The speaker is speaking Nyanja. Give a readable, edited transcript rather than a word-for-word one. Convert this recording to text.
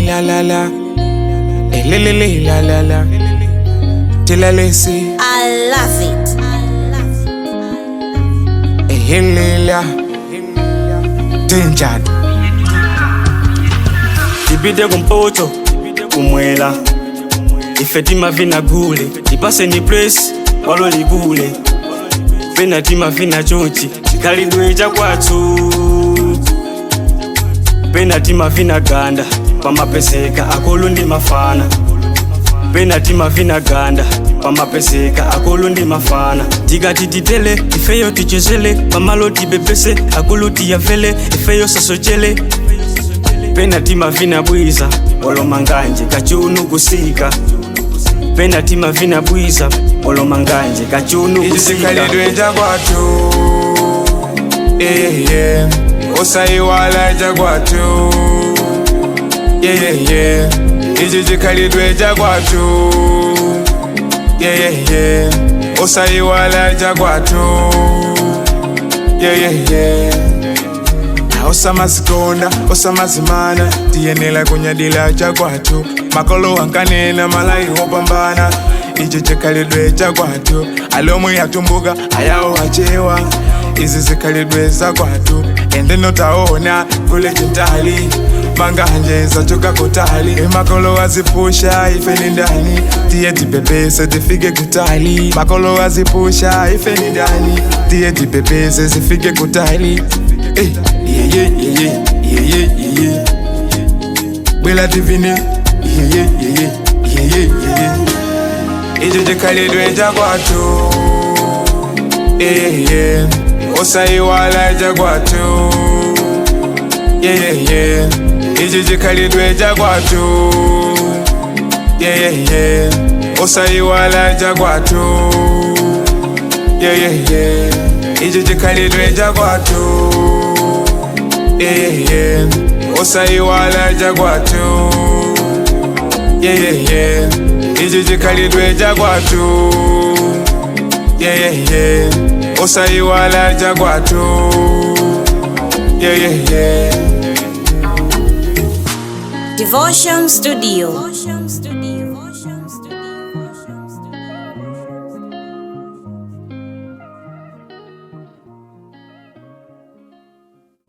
La la la, la la la. Till I listen. I love it. Lila, Tinjad. Ibide kumpoto, kumwela. Ifeti mavina gule, ipase ni place, walo ligule. Pena tima vina chonchi, chikalidwe cha kwatu. Pena tima vina ganda, pamapeseka akulundi mafana. Pena tima vina ganda, pamapeseka akulundi mafana. Tiga tititele, ifeyo tichezele, pamalo tibepese, akuluti ya vele, ifeyo sasochele. Pena tima vina bwiza, olo manganje, kachunu kusika. Pena tima vina bwiza, olo manganje, kachunu kusika. Ijikalidwe jagwatu, osaiwala jagwatu, Ijikalidwe jagwatu, osaiwala jagwatu, Osamazikonda, osamazimana, tiyenela kunyadila jagwatu. Makolo wankanena malai hopambana, Ijikalidwe jagwatu. Alomu yatumbuga, ayao wachewa, Ijikalidwe jagwatu. Ende notaona, kule jintali, manganje zachoka kutali. Makolo wazipusha, ife ndani, tiye tipepese tifike kutali. Makolo wazipusha, ife ndani, tiye tipepese zifike kutali. Bwela divine, Ijikalidwe jagwatu, osaiwala jagwatu, Ijikalidwe jagwatu, osaiwala jagwatu, Ijikalidwe jagwatu, osaiwala jagwatu, Ijikalidwe jagwatu, osaiwala jagwatu, Devotion Studio.